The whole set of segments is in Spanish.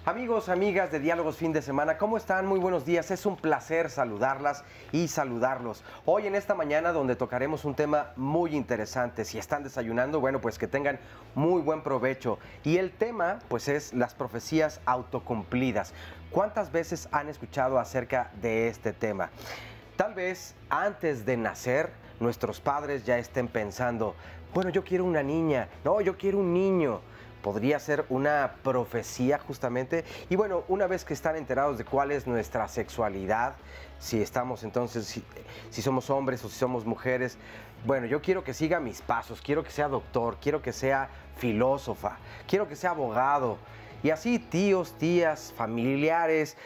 Amigos, amigas de Diálogos Fin de Semana, ¿cómo están? Muy buenos días. Es un placer saludarlas y saludarlos. Hoy en esta mañana donde tocaremos un tema muy interesante. Si están desayunando, bueno, pues que tengan muy buen provecho. Y el tema, pues es las profecías autocumplidas. ¿Cuántas veces han escuchado acerca de este tema? Tal vez antes de nacer, nuestros padres ya estén pensando, bueno, yo quiero una niña, no, yo quiero un niño. Podría ser una profecía justamente. Y bueno, una vez que están enterados de cuál es nuestra sexualidad, si estamos entonces, si somos hombres o si somos mujeres, bueno, yo quiero que siga mis pasos, quiero que sea doctor, quiero que sea filósofa, quiero que sea abogado. Y así tíos, tías, familiares,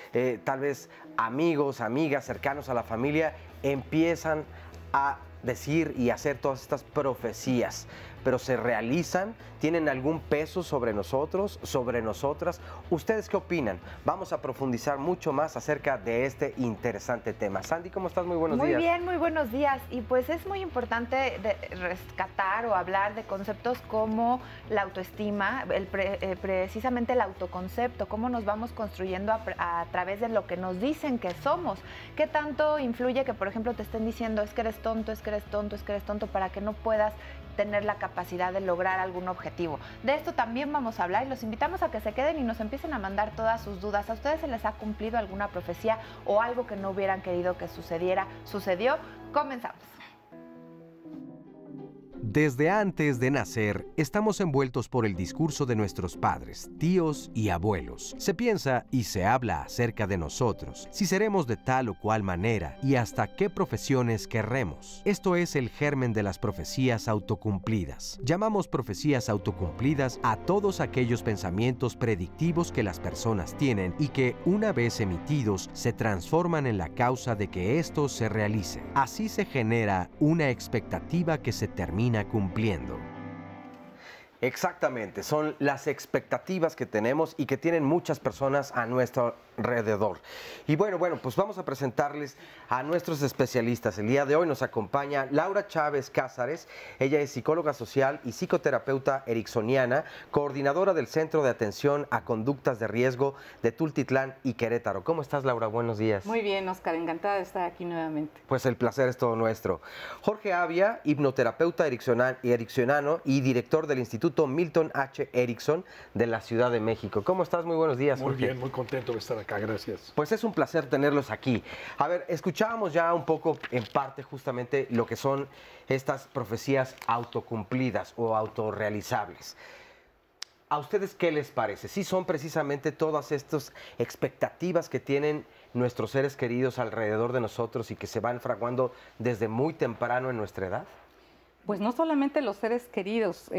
tal vez amigos, amigas, cercanos a la familia, empiezan a decir y hacer todas estas profecías, pero se realizan, tienen algún peso sobre nosotros, sobre nosotras. ¿Ustedes qué opinan? Vamos a profundizar mucho más acerca de este interesante tema. Sandy, ¿cómo estás? Muy buenos días. Muy bien, muy buenos días. Y pues es muy importante rescatar o hablar de conceptos como la autoestima, precisamente el autoconcepto, cómo nos vamos construyendo a través de lo que nos dicen que somos. ¿Qué tanto influye que, por ejemplo, te estén diciendo es que eres tonto, es que eres tonto, es que eres tonto, para que no puedas tener la capacidad de lograr algún objetivo? De esto también vamos a hablar y los invitamos a que se queden y nos empiecen a mandar todas sus dudas. ¿A ustedes se les ha cumplido alguna profecía o algo que no hubieran querido que sucediera? ¿Sucedió? Comenzamos. Desde antes de nacer, estamos envueltos por el discurso de nuestros padres, tíos y abuelos. Se piensa y se habla acerca de nosotros, si seremos de tal o cual manera y hasta qué profesiones querremos. Esto es el germen de las profecías autocumplidas. Llamamos profecías autocumplidas a todos aquellos pensamientos predictivos que las personas tienen y que, una vez emitidos, se transforman en la causa de que estos se realicen. Así se genera una expectativa que se termina cumpliendo. Exactamente, son las expectativas que tenemos y que tienen muchas personas a nuestro alrededor. Y bueno, pues vamos a presentarles a nuestros especialistas. El día de hoy nos acompaña Laura Chávez Cázares. Ella es psicóloga social y psicoterapeuta ericksoniana, coordinadora del Centro de Atención a Conductas de Riesgo de Tultitlán y Querétaro. ¿Cómo estás, Laura? Buenos días. Muy bien, Oscar, encantada de estar aquí nuevamente. Pues el placer es todo nuestro. Jorge Avia, hipnoterapeuta ericksoniano y director del Instituto Milton H. Erickson de la Ciudad de México. ¿Cómo estás? Muy buenos días, Jorge. Muy bien, muy contento de estar acá, gracias. Pues es un placer tenerlos aquí. A ver, escuchábamos ya un poco, en parte, justamente lo que son estas profecías autocumplidas o autorrealizables. ¿A ustedes qué les parece? ¿Sí son precisamente todas estas expectativas que tienen nuestros seres queridos alrededor de nosotros y que se van fraguando desde muy temprano en nuestra edad? Pues no solamente los seres queridos,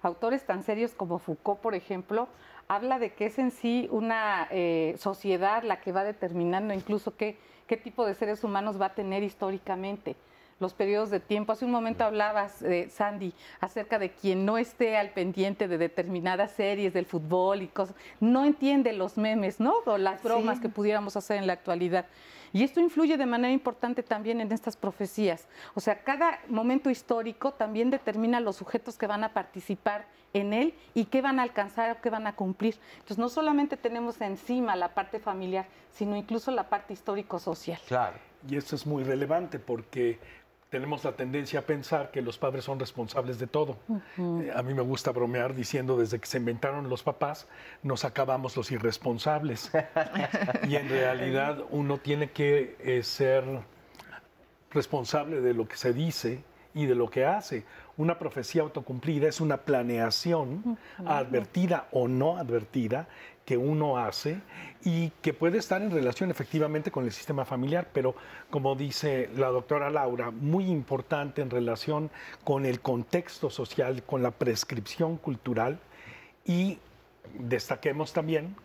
autores tan serios como Foucault, por ejemplo, habla de que es en sí una sociedad la que va determinando incluso qué tipo de seres humanos va a tener históricamente, los periodos de tiempo. Hace un momento hablabas, Sandy, acerca de quien no esté al pendiente de determinadas series del fútbol y cosas, no entiende los memes, ¿no? O las bromas que pudiéramos hacer en la actualidad. Y esto influye de manera importante también en estas profecías. O sea, cada momento histórico también determina los sujetos que van a participar en él y qué van a alcanzar o qué van a cumplir. Entonces, no solamente tenemos encima la parte familiar, sino incluso la parte histórico-social. Claro. Y esto es muy relevante porque tenemos la tendencia a pensar que los padres son responsables de todo. A mí me gusta bromear diciendo desde que se inventaron los papás, nos acabamos los irresponsables. Y en realidad uno tiene que ser responsable de lo que se dice y de lo que hace. Una profecía autocumplida es una planeación advertida o no advertida que uno hace y que puede estar en relación efectivamente con el sistema familiar, pero como dice la doctora Laura, muy importante en relación con el contexto social, con la prescripción cultural, y destaquemos también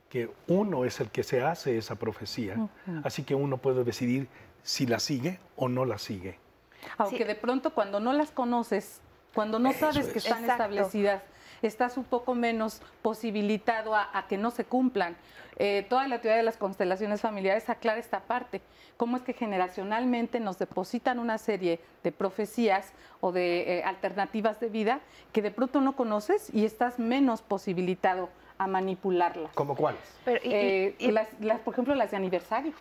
que uno es el que se hace esa profecía, así que uno puede decidir si la sigue o no la sigue. Aunque de pronto cuando no las conoces, cuando no sabes que están establecidas, estás un poco menos posibilitado a que no se cumplan. Toda la teoría de las constelaciones familiares aclara esta parte. Cómo es que generacionalmente nos depositan una serie de profecías o de alternativas de vida que de pronto no conoces y estás menos posibilitado a manipularlas. ¿Cómo cuáles? Pero, Por ejemplo, las de aniversario.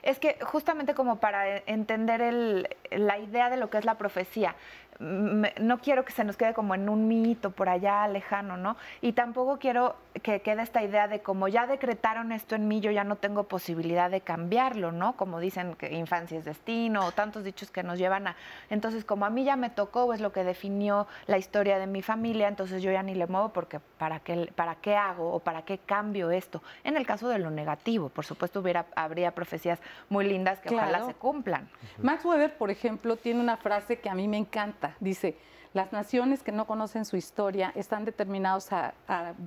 es que justamente como para entender la idea de lo que es la profecía, no quiero que se nos quede como en un mito por allá lejano, ¿no? Y tampoco quiero que quede esta idea de como ya decretaron esto en mí, yo ya no tengo posibilidad de cambiarlo, ¿no? Como dicen que infancia es destino, o tantos dichos que nos llevan a... Entonces, como a mí ya me tocó, es lo que definió la historia de mi familia, entonces yo ya ni le muevo porque ¿para qué hago o para qué cambio esto? En el caso de lo negativo, por supuesto habría profecías muy lindas que ojalá se cumplan. Max Weber, por ejemplo, tiene una frase que a mí me encanta. Dice, las naciones que no conocen su historia están determinados a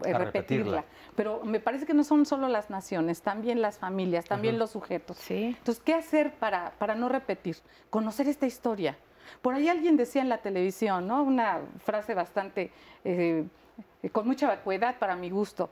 repetirla. Pero me parece que no son solo las naciones, también las familias, también los sujetos. Sí. Entonces, ¿qué hacer para no repetir? Conocer esta historia. Por ahí alguien decía en la televisión, ¿no? Una frase bastante... con mucha vacuidad para mi gusto,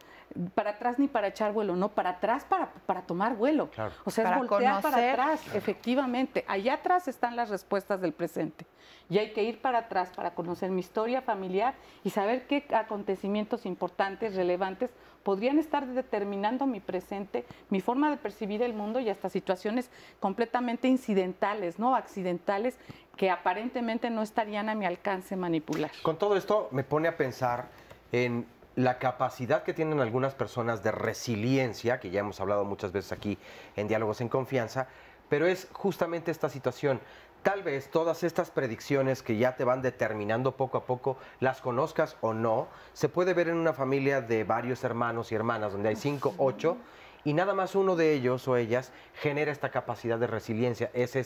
para atrás ni para echar vuelo, no, para atrás para tomar vuelo. Claro. O sea, para es voltear conocer. para atrás, efectivamente. Allá atrás están las respuestas del presente. Y hay que ir para atrás para conocer mi historia familiar y saber qué acontecimientos importantes, relevantes, podrían estar determinando mi presente, mi forma de percibir el mundo y hasta situaciones completamente incidentales, ¿no? Accidentales, que aparentemente no estarían a mi alcance manipular. Con todo esto me pone a pensar en la capacidad que tienen algunas personas de resiliencia, que ya hemos hablado muchas veces aquí en Diálogos en Confianza, pero es justamente esta situación. Tal vez todas estas predicciones que ya te van determinando poco a poco, las conozcas o no, se puede ver en una familia de varios hermanos y hermanas, donde hay 5, 8, y nada más uno de ellos o ellas genera esta capacidad de resiliencia. Es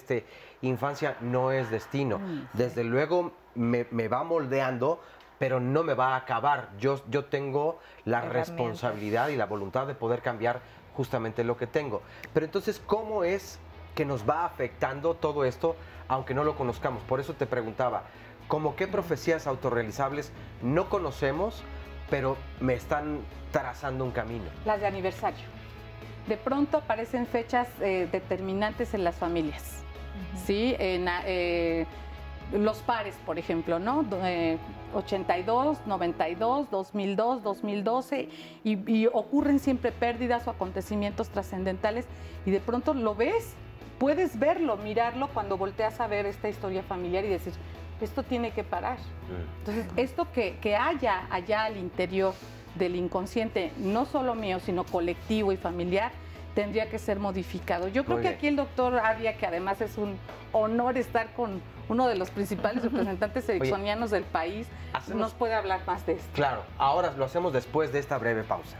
infancia no es destino. Desde luego me va moldeando, pero no me va a acabar. Yo tengo la responsabilidad y la voluntad de poder cambiar justamente lo que tengo. Pero entonces, ¿cómo es que nos va afectando todo esto, aunque no lo conozcamos? Por eso te preguntaba, ¿cómo qué profecías autorrealizables no conocemos, pero me están trazando un camino? Las de aniversario. De pronto aparecen fechas determinantes en las familias. ¿Sí? Los pares, por ejemplo, ¿no? 82, 92, 2002, 2012, y ocurren siempre pérdidas o acontecimientos trascendentales, y de pronto lo ves, puedes verlo, mirarlo cuando volteas a ver esta historia familiar y decir, esto tiene que parar. Entonces, esto que haya allá al interior del inconsciente, no solo mío, sino colectivo y familiar, tendría que ser modificado. Yo creo que aquí el doctor Arria, que además es un honor estar con uno de los principales representantes ericksonianos del país, nos puede hablar más de esto. Claro, ahora lo hacemos después de esta breve pausa.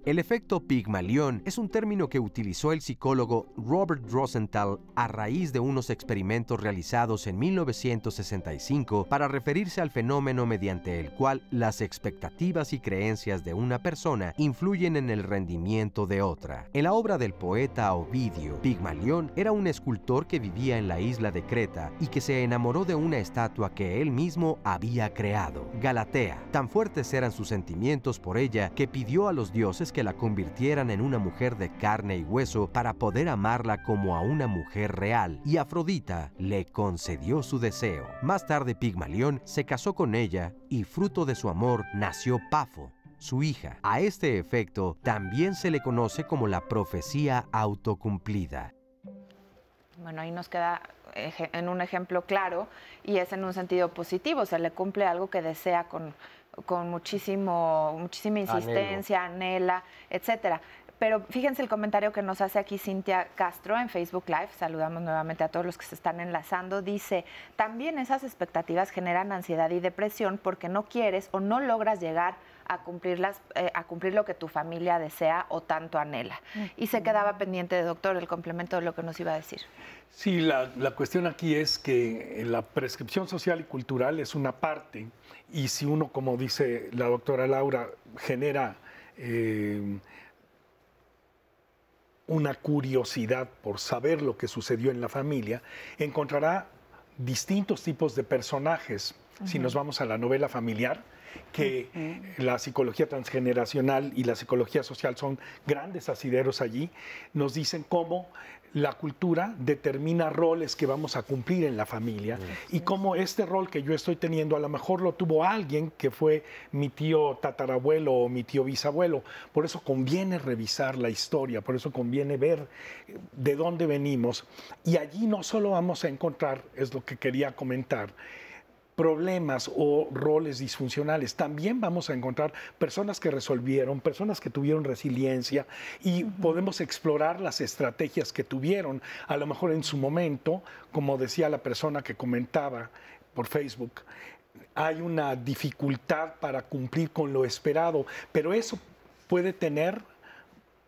El efecto Pigmalión es un término que utilizó el psicólogo Robert Rosenthal a raíz de unos experimentos realizados en 1965 para referirse al fenómeno mediante el cual las expectativas y creencias de una persona influyen en el rendimiento de otra. En la obra del poeta Ovidio, Pigmalión era un escultor que vivía en la isla de Creta y que se enamoró de una estatua que él mismo había creado, Galatea. Tan fuertes eran sus sentimientos por ella que pidió a los dioses que la convirtieran en una mujer de carne y hueso para poder amarla como a una mujer real, y Afrodita le concedió su deseo. Más tarde Pigmalión se casó con ella y fruto de su amor nació Pafo, su hija. A este efecto también se le conoce como la profecía autocumplida. Bueno, ahí nos queda en un ejemplo claro, y es en un sentido positivo, se le cumple algo que desea con muchísima insistencia, anhela, etcétera. Pero fíjense el comentario que nos hace aquí Cintia Castro en Facebook Live, saludamos nuevamente a todos los que se están enlazando, dice, también esas expectativas generan ansiedad y depresión porque no quieres o no logras llegar a cumplir lo que tu familia desea o tanto anhela. Y se quedaba pendiente, doctor, el complemento de lo que nos iba a decir. Sí, la cuestión aquí es que la prescripción social y cultural es una parte, y si uno, como dice la doctora Laura, genera una curiosidad por saber lo que sucedió en la familia, encontrará distintos tipos de personajes. Si nos vamos a la novela familiar, que la psicología transgeneracional y la psicología social son grandes asideros allí, nos dicen cómo la cultura determina roles que vamos a cumplir en la familia y cómo este rol que yo estoy teniendo a lo mejor lo tuvo alguien que fue mi tío tatarabuelo o mi tío bisabuelo. Por eso conviene revisar la historia, por eso conviene ver de dónde venimos. Y allí no solo vamos a encontrar, es lo que quería comentar, problemas o roles disfuncionales. También vamos a encontrar personas que resolvieron, personas que tuvieron resiliencia y podemos explorar las estrategias que tuvieron. A lo mejor en su momento, como decía la persona que comentaba por Facebook, hay una dificultad para cumplir con lo esperado, pero eso puede tener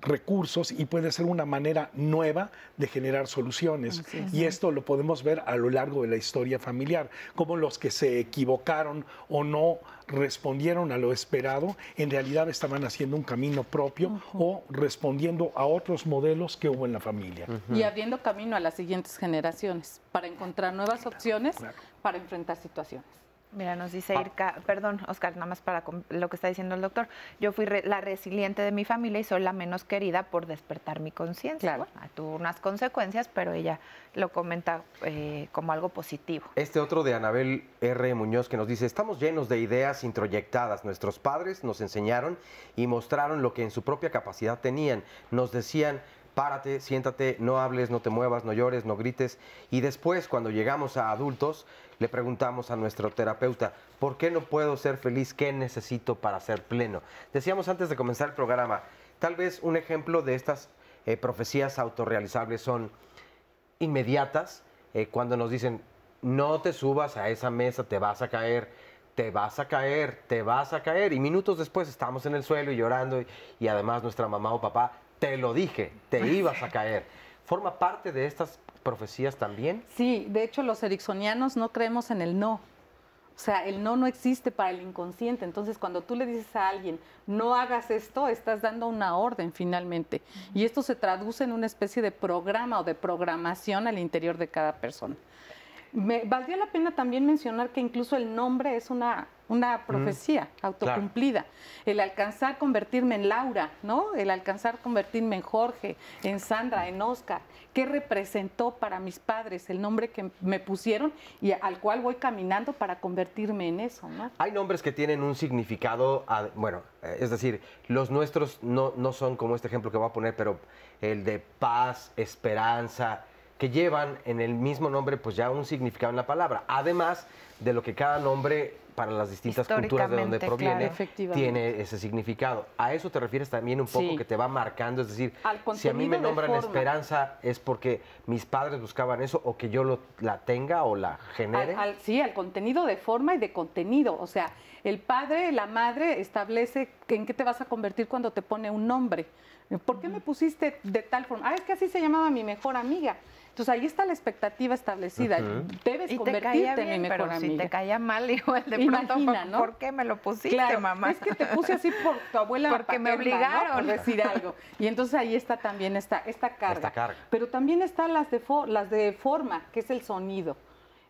recursos y puede ser una manera nueva de generar soluciones. Y esto lo podemos ver a lo largo de la historia familiar, como los que se equivocaron o no respondieron a lo esperado, en realidad estaban haciendo un camino propio o respondiendo a otros modelos que hubo en la familia. Y abriendo camino a las siguientes generaciones para encontrar nuevas opciones para enfrentar situaciones. Mira, nos dice Irka, perdón, Oscar, nada más para lo que está diciendo el doctor. Yo fui la resiliente de mi familia y soy la menos querida por despertar mi conciencia. Claro. Bueno, tuvo unas consecuencias, pero ella lo comenta como algo positivo. Este otro de Anabel R. Muñoz que nos dice, estamos llenos de ideas introyectadas. Nuestros padres nos enseñaron y mostraron lo que en su propia capacidad tenían. Nos decían, párate, siéntate, no hables, no te muevas, no llores, no grites. Y después, cuando llegamos a adultos, le preguntamos a nuestro terapeuta, ¿por qué no puedo ser feliz? ¿Qué necesito para ser pleno? Decíamos antes de comenzar el programa, tal vez un ejemplo de estas profecías autorrealizables son inmediatas, cuando nos dicen, no te subas a esa mesa, te vas a caer, te vas a caer, te vas a caer. Y minutos después estamos en el suelo y llorando y además nuestra mamá o papá, te lo dije, te ibas a caer. ¿Forma parte de estas profecías también? Sí, de hecho los ericksonianos no creemos en el no. O sea, el no existe para el inconsciente. Entonces, cuando tú le dices a alguien, no hagas esto, estás dando una orden finalmente. Y esto se traduce en una especie de programa o de programación al interior de cada persona. Valdría la pena también mencionar que incluso el nombre es una profecía autocumplida. Claro. El alcanzar convertirme en Laura, ¿no? El alcanzar convertirme en Jorge, en Sandra, en Oscar. ¿Qué representó para mis padres el nombre que me pusieron y al cual voy caminando para convertirme en eso, ¿no? Hay nombres que tienen un significado, bueno, es decir, los nuestros no son como este ejemplo que voy a poner, pero el de paz, esperanza, que llevan en el mismo nombre pues ya un significado en la palabra, además de lo que cada nombre para las distintas culturas de donde proviene tiene ese significado. ¿A eso te refieres también un poco que te va marcando? Es decir, si a mí me nombran esperanza, ¿es porque mis padres buscaban eso o que yo la tenga o la genere? Sí, al contenido de forma y de contenido. O sea, el padre, la madre establece en qué te vas a convertir cuando te pone un nombre. ¿Por qué me pusiste de tal forma? Es que así se llamaba mi mejor amiga. Entonces ahí está la expectativa establecida. Debes convertirte en mi mejor amiga. Si te caía mal, igual de pronto, ¿no? ¿Por qué me lo pusiste, mamá? Es que te puse así por tu abuela porque paterna, me obligaron, ¿no? Por decir algo. Y entonces ahí está también esta carga. Pero también están las de forma, que es el sonido.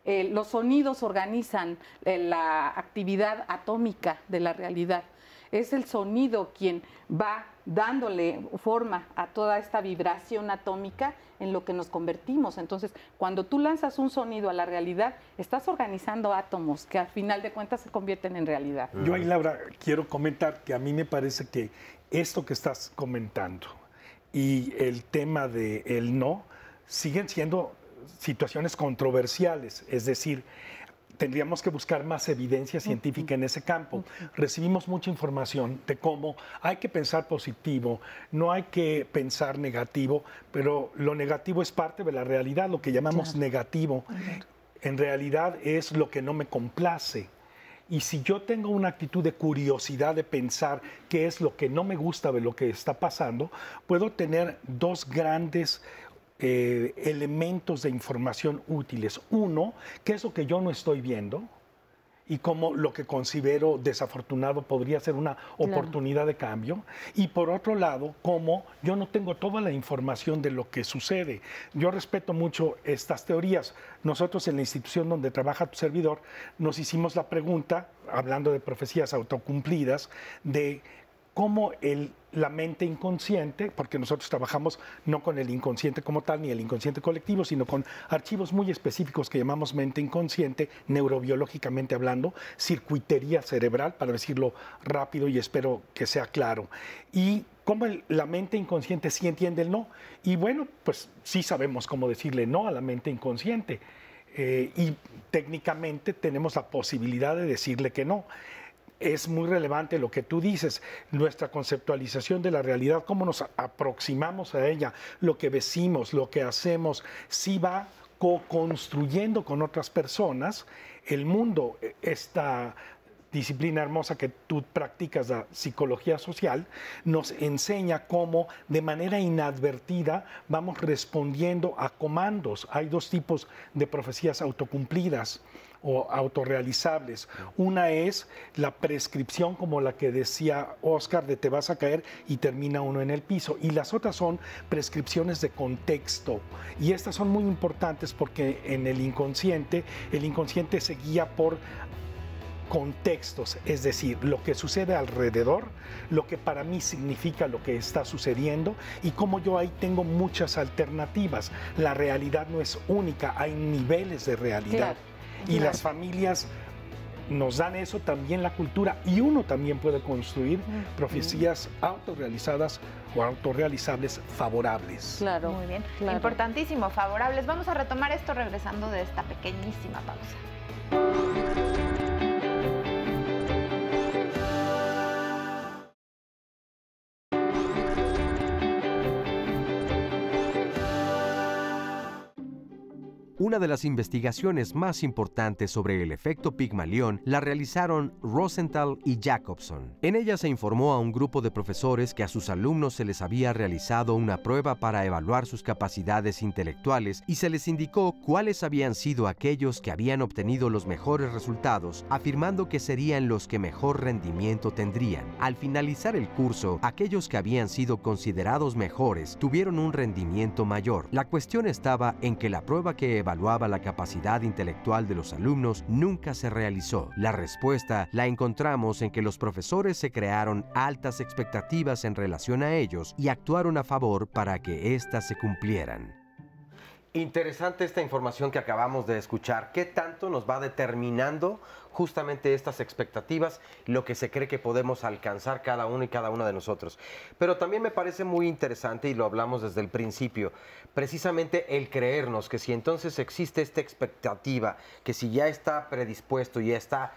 Los sonidos organizan la actividad atómica de la realidad. Es el sonido quien va dándole forma a toda esta vibración atómica en lo que nos convertimos. Entonces, cuando tú lanzas un sonido a la realidad, estás organizando átomos que al final de cuentas se convierten en realidad. Yo ahí, Laura, quiero comentar que a mí me parece que esto que estás comentando y el tema del no siguen siendo situaciones controversiales, es decir, tendríamos que buscar más evidencia científica en ese campo. Recibimos mucha información de cómo hay que pensar positivo, no hay que pensar negativo, pero lo negativo es parte de la realidad, lo que llamamos negativo. En realidad es lo que no me complace. Y si yo tengo una actitud de curiosidad de pensar qué es lo que no me gusta de lo que está pasando, puedo tener dos grandes elementos de información útiles. Uno, ¿qué es lo que yo no estoy viendo? y cómo lo que considero desafortunado podría ser una oportunidad de cambio. Y por otro lado, cómo yo no tengo toda la información de lo que sucede. Yo respeto mucho estas teorías. Nosotros en la institución donde trabaja tu servidor nos hicimos la pregunta, hablando de profecías autocumplidas, de cómo la mente inconsciente, porque nosotros trabajamos no con el inconsciente como tal, ni el inconsciente colectivo, sino con archivos muy específicos que llamamos mente inconsciente, neurobiológicamente hablando, circuitería cerebral, para decirlo rápido y espero que sea claro. Y cómo la mente inconsciente sí entiende el no. Y bueno, pues sí sabemos cómo decirle no a la mente inconsciente. Y técnicamente tenemos la posibilidad de decirle que no. Es muy relevante lo que tú dices, nuestra conceptualización de la realidad, cómo nos aproximamos a ella, lo que decimos, lo que hacemos, sí va co-construyendo con otras personas el mundo. Esta disciplina hermosa que tú practicas, la psicología social, nos enseña cómo de manera inadvertida vamos respondiendo a comandos. Hay dos tipos de profecías autocumplidas o autorrealizables. Una es la prescripción, como la que decía Oscar, de te vas a caer y termina uno en el piso. Y las otras son prescripciones de contexto. Y estas son muy importantes porque en el inconsciente se guía por contextos, es decir, lo que sucede alrededor, lo que para mí significa lo que está sucediendo y cómo yo ahí tengo muchas alternativas. La realidad no es única, hay niveles de realidad. Y las familias nos dan eso, también la cultura, y uno también puede construir profecías autorrealizadas o autorrealizables favorables. Claro. Muy bien. Claro. Importantísimo, favorables. Vamos a retomar esto regresando de esta pequeñísima pausa. Una de las investigaciones más importantes sobre el efecto Pigmalión la realizaron Rosenthal y Jacobson. En ella se informó a un grupo de profesores que a sus alumnos se les había realizado una prueba para evaluar sus capacidades intelectuales y se les indicó cuáles habían sido aquellos que habían obtenido los mejores resultados, afirmando que serían los que mejor rendimiento tendrían. Al finalizar el curso, aquellos que habían sido considerados mejores tuvieron un rendimiento mayor. La cuestión estaba en que la prueba que evaluaba la capacidad intelectual de los alumnos nunca se realizó. La respuesta la encontramos en que los profesores se crearon altas expectativas en relación a ellos y actuaron a favor para que éstas se cumplieran. Interesante esta información que acabamos de escuchar. ¿Qué tanto nos va determinando justamente estas expectativas, lo que se cree que podemos alcanzar cada uno y cada una de nosotros? Pero también me parece muy interesante, y lo hablamos desde el principio, precisamente el creernos que si entonces existe esta expectativa, que si ya está predispuesto, ya está,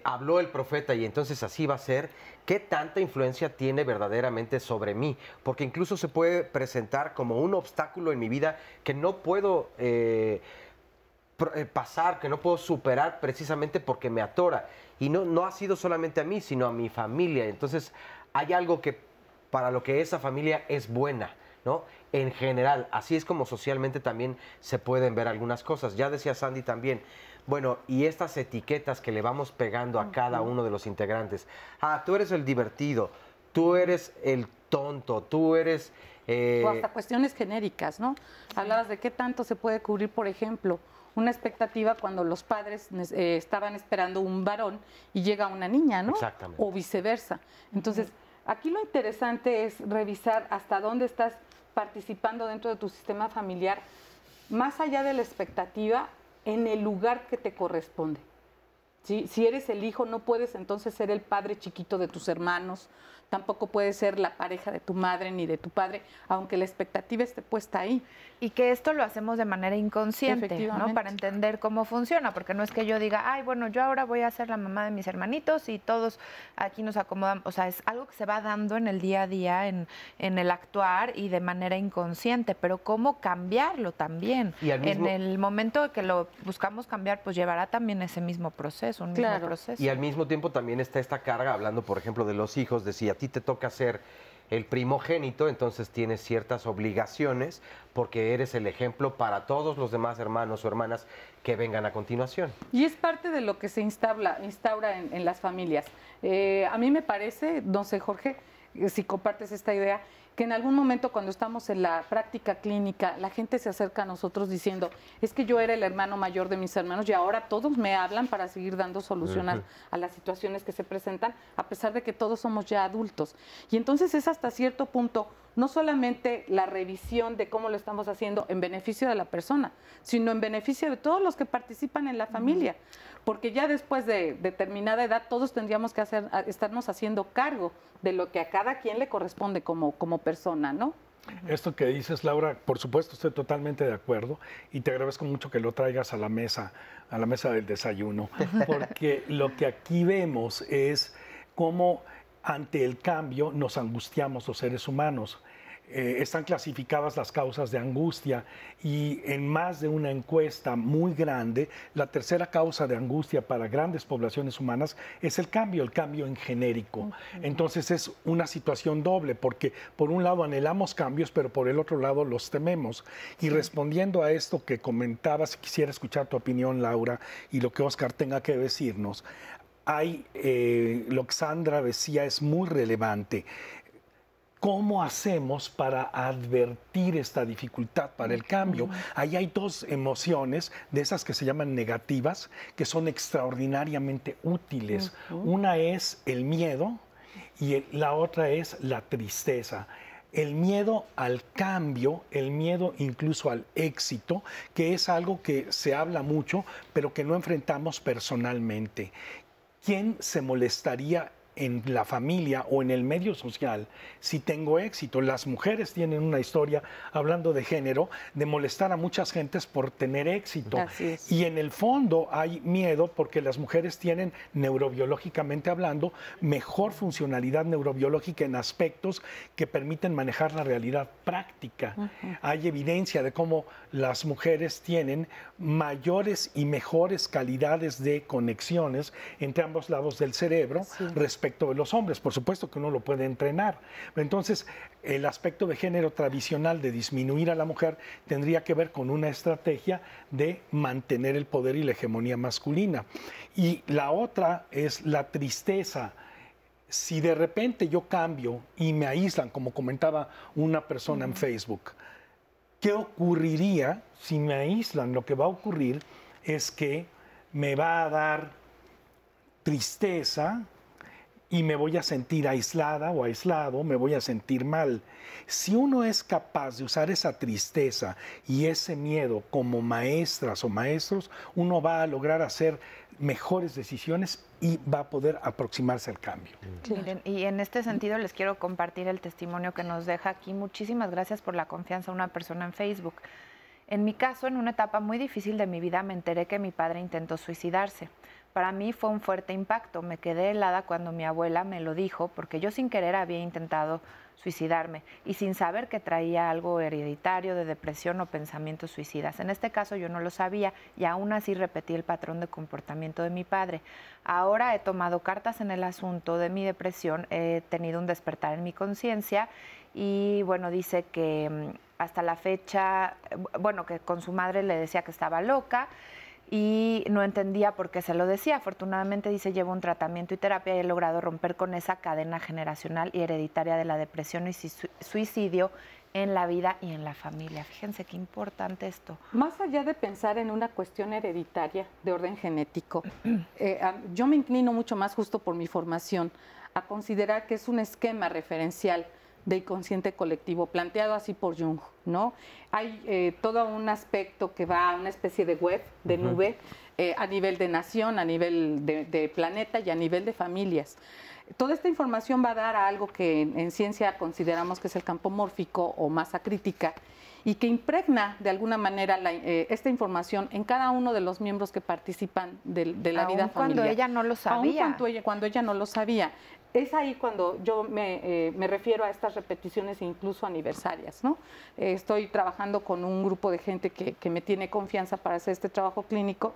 habló el profeta y entonces así va a ser, ¿qué tanta influencia tiene verdaderamente sobre mí? Porque incluso se puede presentar como un obstáculo en mi vida que no puedo pasar, que no puedo superar precisamente porque me atora. Y no ha sido solamente a mí, sino a mi familia. Entonces hay algo que para lo que esa familia es buena, ¿no? En general, así es como socialmente también se pueden ver algunas cosas. Ya decía Sandy también, bueno, y estas etiquetas que le vamos pegando a cada uno de los integrantes. Ah, tú eres el divertido, tú eres el tonto, tú eres... O hasta cuestiones genéricas, ¿no? Hablabas de qué tanto se puede cubrir, por ejemplo, una expectativa cuando los padres estaban esperando un varón y llega una niña, ¿no? Exactamente. O viceversa. Entonces, aquí lo interesante es revisar hasta dónde estás participando dentro de tu sistema familiar, más allá de la expectativa, en el lugar que te corresponde. ¿Sí? Si eres el hijo, no puedes entonces ser el padre chiquito de tus hermanos, tampoco puedes ser la pareja de tu madre ni de tu padre, aunque la expectativa esté puesta ahí. Y que esto lo hacemos de manera inconsciente, ¿no? Para entender cómo funciona, porque no es que yo diga, ay, bueno, yo ahora voy a ser la mamá de mis hermanitos y todos aquí nos acomodamos. O sea, es algo que se va dando en el día a día, en el actuar y de manera inconsciente, pero cómo cambiarlo también. Y en el momento que lo buscamos cambiar, pues llevará también ese mismo proceso, un mismo proceso. Y al mismo tiempo también está esta carga, hablando por ejemplo de los hijos, de si a ti te toca ser el primogénito, entonces tienes ciertas obligaciones porque eres el ejemplo para todos los demás hermanos o hermanas que vengan a continuación. Y es parte de lo que se instaura en las familias. A mí me parece, no sé, Jorge, si compartes esta idea, que en algún momento cuando estamos en la práctica clínica, la gente se acerca a nosotros diciendo, es que yo era el hermano mayor de mis hermanos y ahora todos me hablan para seguir dando solución a las situaciones que se presentan, a pesar de que todos somos ya adultos. Y entonces es hasta cierto punto no solamente la revisión de cómo lo estamos haciendo en beneficio de la persona, sino en beneficio de todos los que participan en la familia. Porque ya después de determinada edad todos tendríamos que estarnos haciendo cargo de lo que a cada quien le corresponde como persona, ¿no? Esto que dices, Laura, por supuesto estoy totalmente de acuerdo y te agradezco mucho que lo traigas a la mesa del desayuno, porque lo que aquí vemos es cómo ante el cambio nos angustiamos los seres humanos. Están clasificadas las causas de angustia y en más de una encuesta muy grande, la tercera causa de angustia para grandes poblaciones humanas es el cambio en genérico. Entonces es una situación doble porque por un lado anhelamos cambios, pero por el otro lado los tememos. Y respondiendo a esto que comentabas, quisiera escuchar tu opinión, Laura, y lo que Oscar tenga que decirnos. Lo que Sandra decía es muy relevante. ¿Cómo hacemos para advertir esta dificultad para el cambio? Ahí hay dos emociones, de esas que se llaman negativas, que son extraordinariamente útiles. Una es el miedo y la otra es la tristeza. El miedo al cambio, el miedo incluso al éxito, que es algo que se habla mucho, pero que no enfrentamos personalmente. ¿Quién se molestaría en la familia o en el medio social si tengo éxito? Las mujeres tienen una historia, hablando de género, de molestar a muchas gentes por tener éxito. Así es. Y en el fondo hay miedo porque las mujeres tienen, neurobiológicamente hablando, mejor funcionalidad neurobiológica en aspectos que permiten manejar la realidad práctica. Hay evidencia de cómo las mujeres tienen mayores y mejores calidades de conexiones entre ambos lados del cerebro respecto de los hombres. Por supuesto que uno lo puede entrenar. Entonces, el aspecto de género tradicional de disminuir a la mujer tendría que ver con una estrategia de mantener el poder y la hegemonía masculina. Y la otra es la tristeza. Si de repente yo cambio y me aíslan, como comentaba una persona en Facebook, ¿qué ocurriría si me aíslan? Lo que va a ocurrir es que me va a dar tristeza y me voy a sentir aislada o aislado, me voy a sentir mal. Si uno es capaz de usar esa tristeza y ese miedo como maestras o maestros, uno va a lograr hacer mejores decisiones y va a poder aproximarse al cambio. Miren, y en este sentido les quiero compartir el testimonio que nos deja aquí. Muchísimas gracias por la confianza a una persona en Facebook. En mi caso, en una etapa muy difícil de mi vida, me enteré que mi padre intentó suicidarse. Para mí fue un fuerte impacto. Me quedé helada cuando mi abuela me lo dijo, porque yo sin querer había intentado suicidarme y sin saber que traía algo hereditario de depresión o pensamientos suicidas. En este caso yo no lo sabía y aún así repetí el patrón de comportamiento de mi padre. Ahora he tomado cartas en el asunto de mi depresión, he tenido un despertar en mi conciencia y bueno, dice que hasta la fecha, bueno, que con su madre le decía que estaba loca y no entendía por qué se lo decía. Afortunadamente, dice, llevo un tratamiento y terapia y he logrado romper con esa cadena generacional y hereditaria de la depresión y suicidio en la vida y en la familia. Fíjense qué importante esto. Más allá de pensar en una cuestión hereditaria de orden genético, yo me inclino mucho más, justo por mi formación, a considerar que es un esquema referencial de inconsciente colectivo, planteado así por Jung, ¿no? Hay todo un aspecto que va a una especie de web, de nube, a nivel de nación, a nivel de planeta y a nivel de familias. Toda esta información va a dar a algo que en ciencia consideramos que es el campo mórfico o masa crítica, y que impregna de alguna manera esta información en cada uno de los miembros que participan de la vida familiar. Cuando ella no lo sabía. Aún cuando ella no lo sabía. Es ahí cuando yo me refiero a estas repeticiones incluso aniversarias, ¿no? Estoy trabajando con un grupo de gente que me tiene confianza para hacer este trabajo clínico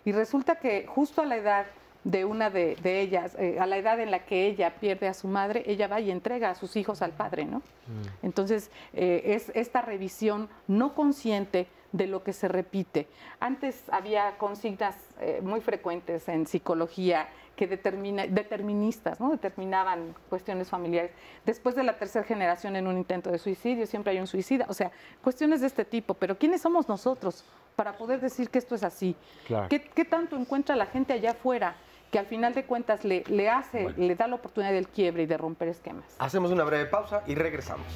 y resulta que justo a la edad de una de ellas, a la edad en la que ella pierde a su madre, ella va y entrega a sus hijos al padre, ¿no? Entonces, es esta revisión no consciente de lo que se repite. Antes había consignas muy frecuentes en psicología que deterministas, ¿no? Determinaban cuestiones familiares. Después de la tercera generación en un intento de suicidio, siempre hay un suicida. O sea, cuestiones de este tipo. Pero ¿quiénes somos nosotros para poder decir que esto es así? Claro. ¿Qué tanto encuentra la gente allá afuera que al final de cuentas le da la oportunidad del quiebre y de romper esquemas? Hacemos una breve pausa y regresamos.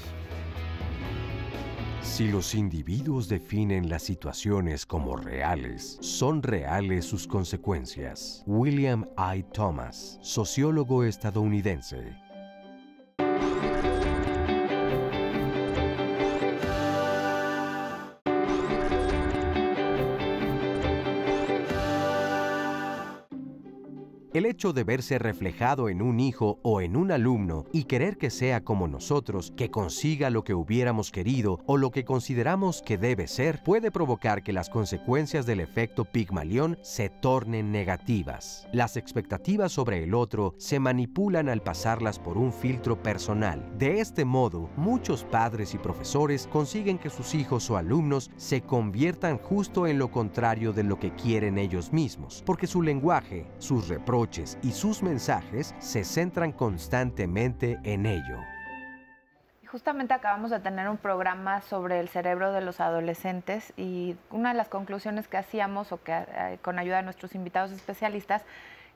Si los individuos definen las situaciones como reales, son reales sus consecuencias. William I. Thomas, sociólogo estadounidense. El hecho de verse reflejado en un hijo o en un alumno y querer que sea como nosotros, que consiga lo que hubiéramos querido o lo que consideramos que debe ser, puede provocar que las consecuencias del efecto Pigmalión se tornen negativas. Las expectativas sobre el otro se manipulan al pasarlas por un filtro personal. De este modo, muchos padres y profesores consiguen que sus hijos o alumnos se conviertan justo en lo contrario de lo que quieren ellos mismos, porque su lenguaje, sus reproches y sus mensajes se centran constantemente en ello. Justamente acabamos de tener un programa sobre el cerebro de los adolescentes y una de las conclusiones que hacíamos o que con ayuda de nuestros invitados especialistas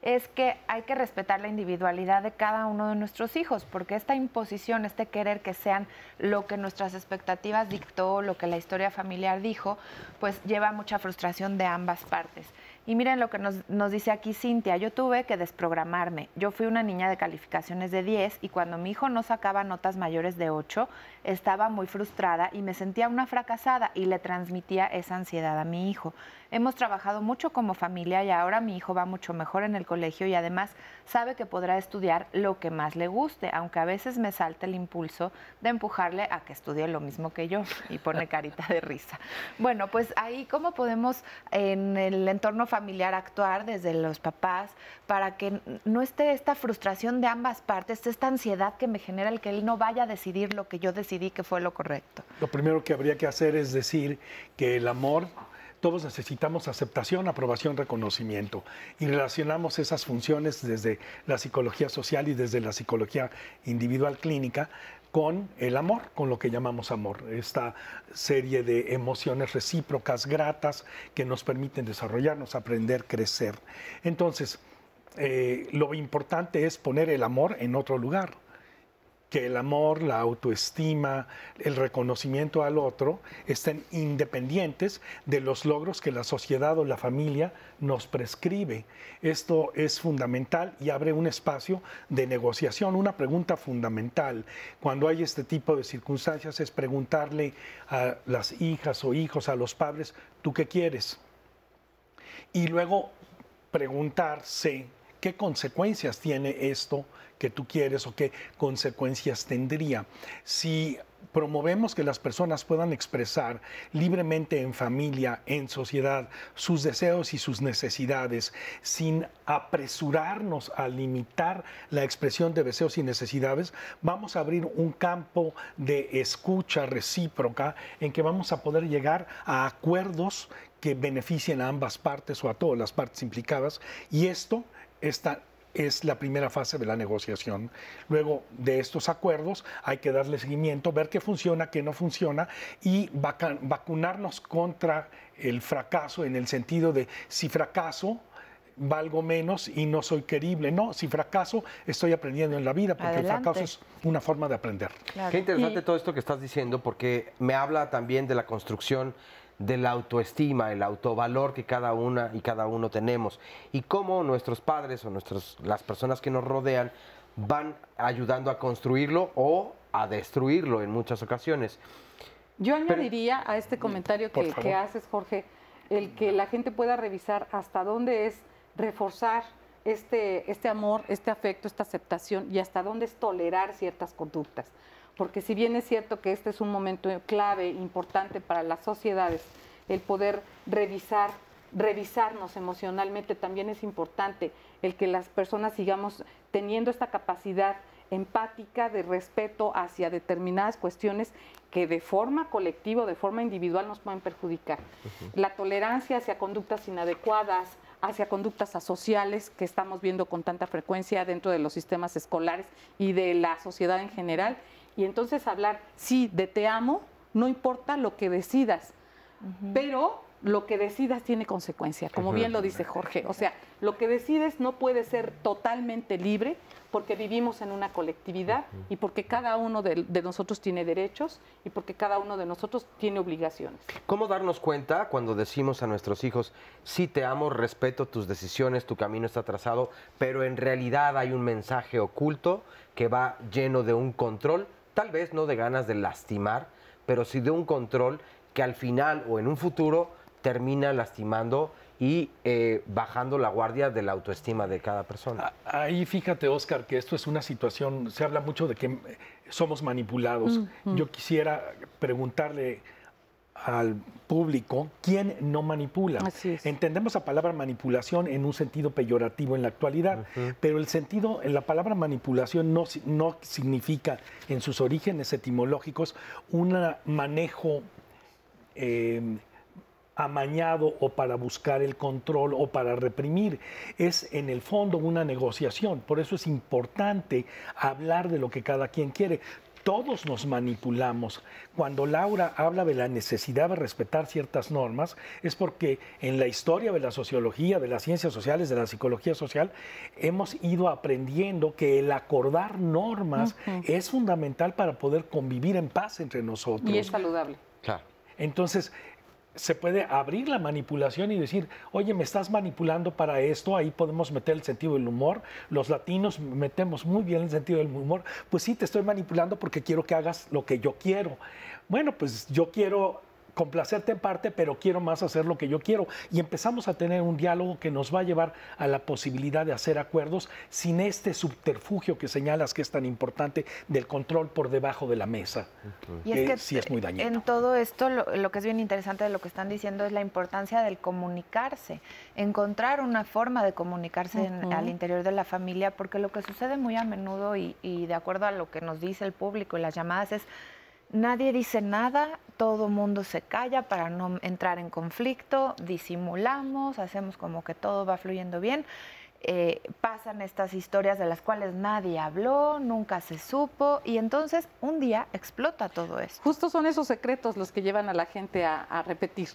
es que hay que respetar la individualidad de cada uno de nuestros hijos, porque esta imposición, este querer que sean lo que nuestras expectativas dictó, lo que la historia familiar dijo, pues lleva mucha frustración de ambas partes. Y miren lo que nos dice aquí Cintia: yo tuve que desprogramarme. Yo fui una niña de calificaciones de 10 y cuando mi hijo no sacaba notas mayores de 8, estaba muy frustrada y me sentía una fracasada y le transmitía esa ansiedad a mi hijo. Hemos trabajado mucho como familia y ahora mi hijo va mucho mejor en el colegio y además sabe que podrá estudiar lo que más le guste, aunque a veces me salta el impulso de empujarle a que estudie lo mismo que yo, y pone carita de risa. Bueno, pues ahí cómo podemos en el entorno familiar actuar desde los papás para que no esté esta frustración de ambas partes, esta ansiedad que me genera el que él no vaya a decidir lo que yo decidí que fue lo correcto. Lo primero que habría que hacer es decir que el amor, todos necesitamos aceptación, aprobación, reconocimiento, y relacionamos esas funciones desde la psicología social y desde la psicología individual clínica con el amor, con lo que llamamos amor, esta serie de emociones recíprocas, gratas, que nos permiten desarrollarnos, aprender, crecer. Entonces, lo importante es poner el amor en otro lugar. Que el amor, la autoestima, el reconocimiento al otro estén independientes de los logros que la sociedad o la familia nos prescribe. Esto es fundamental y abre un espacio de negociación. Una pregunta fundamental cuando hay este tipo de circunstancias es preguntarle a las hijas o hijos, a los padres, ¿tú qué quieres? Y luego preguntarse qué consecuencias tiene esto que tú quieres o qué consecuencias tendría. Si promovemos que las personas puedan expresar libremente en familia, en sociedad, sus deseos y sus necesidades, sin apresurarnos a limitar la expresión de deseos y necesidades, vamos a abrir un campo de escucha recíproca en que vamos a poder llegar a acuerdos que beneficien a ambas partes o a todas las partes implicadas, y esta es la primera fase de la negociación. Luego de estos acuerdos hay que darle seguimiento, ver qué funciona, qué no funciona y vacunarnos contra el fracaso, en el sentido de si fracaso, valgo menos y no soy querible. No, si fracaso, estoy aprendiendo en la vida, porque Adelante. el fracaso es una forma de aprender. Claro. Qué interesante todo esto que estás diciendo, porque me habla también de la construcción de la autoestima, el autovalor que cada una y cada uno tenemos, y cómo nuestros padres o las personas que nos rodean van ayudando a construirlo o a destruirlo en muchas ocasiones. Yo añadiría a este comentario Por que favor. haces, Jorge, el que la gente pueda revisar hasta dónde es reforzar este amor, este afecto, esta aceptación, y hasta dónde es tolerar ciertas conductas. Porque si bien es cierto que este es un momento clave, importante para las sociedades, el poder revisar revisarnos emocionalmente también es importante, el que las personas sigamos teniendo esta capacidad empática de respeto hacia determinadas cuestiones que de forma colectiva o de forma individual nos pueden perjudicar. La tolerancia hacia conductas inadecuadas, hacia conductas asociales que estamos viendo con tanta frecuencia dentro de los sistemas escolares y de la sociedad en general. Y entonces hablar, sí, de te amo, no importa lo que decidas, pero lo que decidas tiene consecuencia, como bien lo dice Jorge. O sea, lo que decides no puede ser totalmente libre porque vivimos en una colectividad y porque cada uno de nosotros tiene derechos y porque cada uno de nosotros tiene obligaciones. ¿Cómo darnos cuenta cuando decimos a nuestros hijos, sí te amo, respeto tus decisiones, tu camino está trazado, pero en realidad hay un mensaje oculto que va lleno de un control, tal vez no de ganas de lastimar, pero sí de un control que al final o en un futuro termina lastimando y bajando la guardia de la autoestima de cada persona? Ahí fíjate, Oscar, que esto es una situación, se habla mucho de que somos manipulados. Yo quisiera preguntarle al público, ¿quién no manipula? Así es. Entendemos la palabra manipulación en un sentido peyorativo en la actualidad, pero el sentido, la palabra manipulación no significa en sus orígenes etimológicos un manejo amañado o para buscar el control o para reprimir. Es en el fondo una negociación. Por eso es importante hablar de lo que cada quien quiere. Todos nos manipulamos. Cuando Laura habla de la necesidad de respetar ciertas normas, es porque en la historia de la sociología, de las ciencias sociales, de la psicología social, hemos ido aprendiendo que el acordar normas es fundamental para poder convivir en paz entre nosotros. Y es saludable. Claro. Entonces, se puede abrir la manipulación y decir, oye, me estás manipulando para esto, ahí podemos meter el sentido del humor. Los latinos metemos muy bien el sentido del humor. Pues sí, te estoy manipulando porque quiero que hagas lo que yo quiero. Bueno, pues yo quiero complacerte en parte, pero quiero más hacer lo que yo quiero. Y empezamos a tener un diálogo que nos va a llevar a la posibilidad de hacer acuerdos sin este subterfugio que señalas que es tan importante del control por debajo de la mesa, Y es que sí es muy dañino. En todo esto, lo que es bien interesante de lo que están diciendo es la importancia del comunicarse, encontrar una forma de comunicarse al interior de la familia, porque lo que sucede muy a menudo y de acuerdo a lo que nos dice el público y las llamadas es, nadie dice nada, todo mundo se calla para no entrar en conflicto, disimulamos, hacemos como que todo va fluyendo bien. Pasan estas historias de las cuales nadie habló, nunca se supo, y entonces un día explota todo esto. Justo son esos secretos los que llevan a la gente a repetir.